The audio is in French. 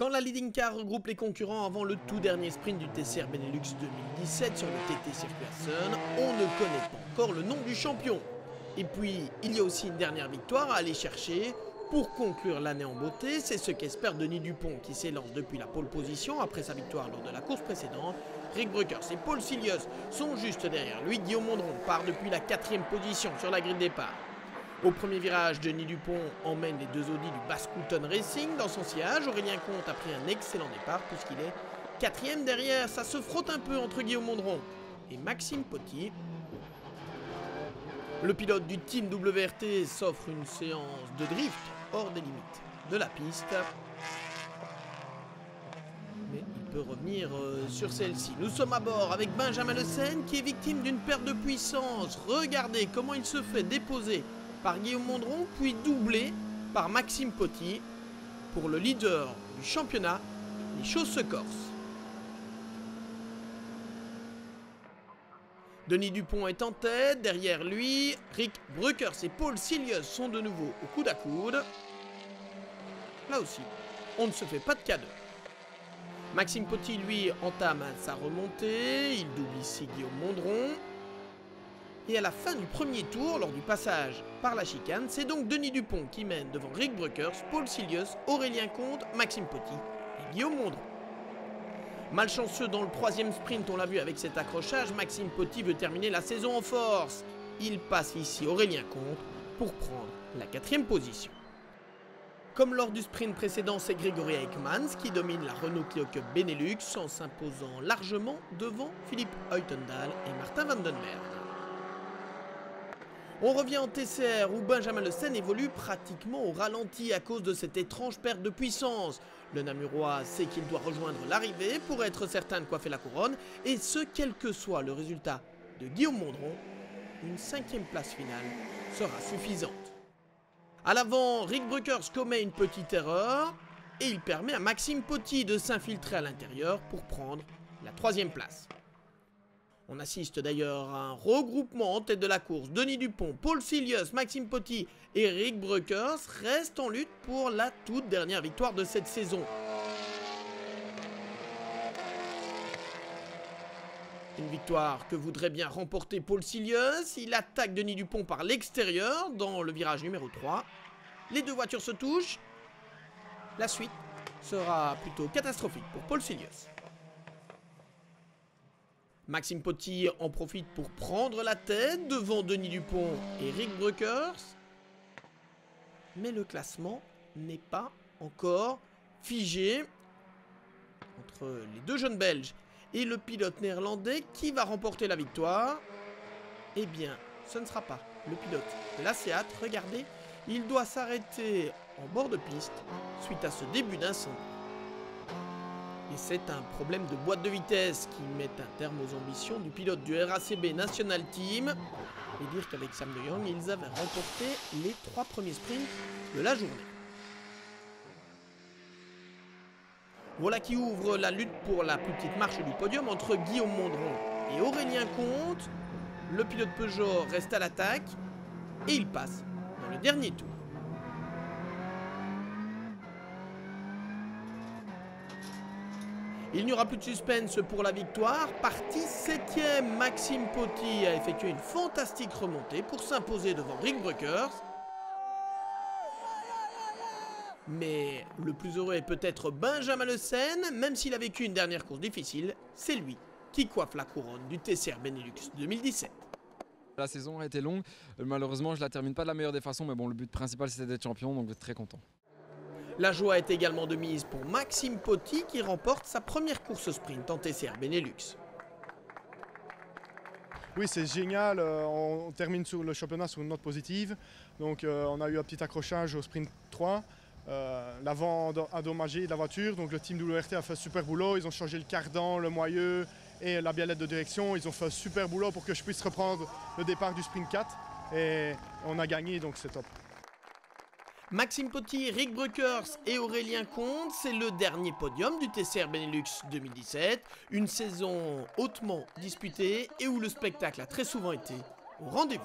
Quand la leading car regroupe les concurrents avant le tout dernier sprint du TCR Benelux 2017 sur le TT Circuit Assen, on ne connaît pas encore le nom du champion. Et puis, il y a aussi une dernière victoire à aller chercher. Pour conclure l'année en beauté, c'est ce qu'espère Denis Dupont qui s'élance depuis la pole position après sa victoire lors de la course précédente. Rick Breukers et Paul Silius sont juste derrière lui. Guillaume Mondron part depuis la 4e position sur la grille de départ. Au premier virage, Denis Dupont emmène les deux Audi du Bascouton Racing dans son sillage. Aurélien Comte a pris un excellent départ puisqu'il est 4e derrière. Ça se frotte un peu entre Guillaume Mondron et Maxime Potty. Le pilote du team WRT s'offre une séance de drift hors des limites de la piste. Mais il peut revenir sur celle-ci. Nous sommes à bord avec Benjamin Le Sen qui est victime d'une perte de puissance. Regardez comment il se fait déposer par Guillaume Mondron, puis doublé par Maxime Potty. Pour le leader du championnat, les choses se corsent. Denis Dupont est en tête, derrière lui, Rick Breukers et Paul Silius sont de nouveau au coude à coude. Là aussi, on ne se fait pas de cadeau. Maxime Potty, lui, entame sa remontée, il double ici Guillaume Mondron. Et à la fin du premier tour, lors du passage par la chicane, c'est donc Denis Dupont qui mène devant Rick Breukers, Paul Silius, Aurélien Comte, Maxime Potty et Guillaume Mondron. Malchanceux dans le 3e sprint, on l'a vu avec cet accrochage, Maxime Potty veut terminer la saison en force. Il passe ici Aurélien Comte pour prendre la 4e position. Comme lors du sprint précédent, c'est Grégory Eijkmans qui domine la Renault Clio Cup Benelux en s'imposant largement devant Philippe Huytendal et Martin Vandenberg. On revient en TCR où Benjamin Le Sen évolue pratiquement au ralenti à cause de cette étrange perte de puissance. Le Namurois sait qu'il doit rejoindre l'arrivée pour être certain de coiffer la couronne, et ce quel que soit le résultat de Guillaume Mondron, une 5e place finale sera suffisante. À l'avant, Rick Breukers commet une petite erreur et il permet à Maxime Potty de s'infiltrer à l'intérieur pour prendre la 3e place. On assiste d'ailleurs à un regroupement en tête de la course. Denis Dupont, Paul Silius, Maxime Potty et Rick Breukers restent en lutte pour la toute dernière victoire de cette saison. Une victoire que voudrait bien remporter Paul Silius. Il attaque Denis Dupont par l'extérieur dans le virage numéro 3. Les deux voitures se touchent. La suite sera plutôt catastrophique pour Paul Silius. Maxime Potty en profite pour prendre la tête devant Denis Dupont et Rick Breukers. Mais le classement n'est pas encore figé entre les deux jeunes Belges et le pilote néerlandais qui va remporter la victoire. Eh bien, ce ne sera pas le pilote de la Seat. Regardez, il doit s'arrêter en bord de piste suite à ce début d'incendie. Et c'est un problème de boîte de vitesse qui met un terme aux ambitions du pilote du RACB National Team. Et dire qu'avec Sam de Jong, ils avaient remporté les 3 premiers sprints de la journée. Voilà qui ouvre la lutte pour la plus petite marche du podium entre Guillaume Mondron et Aurélien Comte. Le pilote Peugeot reste à l'attaque et il passe dans le dernier tour. Il n'y aura plus de suspense pour la victoire. Parti 7e, Maxime Potty a effectué une fantastique remontée pour s'imposer devant Rick Breukers. Mais le plus heureux est peut-être Benjamin Le Sen, même s'il a vécu une dernière course difficile, c'est lui qui coiffe la couronne du TCR Benelux 2017. La saison a été longue, malheureusement je la termine pas de la meilleure des façons, mais bon, le but principal c'était d'être champion, donc très content. La joie est également de mise pour Maxime Potty qui remporte sa première course sprint en TCR Benelux. Oui, c'est génial, on termine sur le championnat sur une note positive. Donc on a eu un petit accrochage au sprint 3. L'avant endommagé de la voiture, donc le team WRT a fait un super boulot. Ils ont changé le cardan, le moyeu et la biellette de direction. Ils ont fait un super boulot pour que je puisse reprendre le départ du sprint 4. Et on a gagné, donc c'est top. Maxime Potty, Rick Breukers et Aurélien Comte, c'est le dernier podium du TCR Benelux 2017. Une saison hautement disputée et où le spectacle a très souvent été au rendez-vous.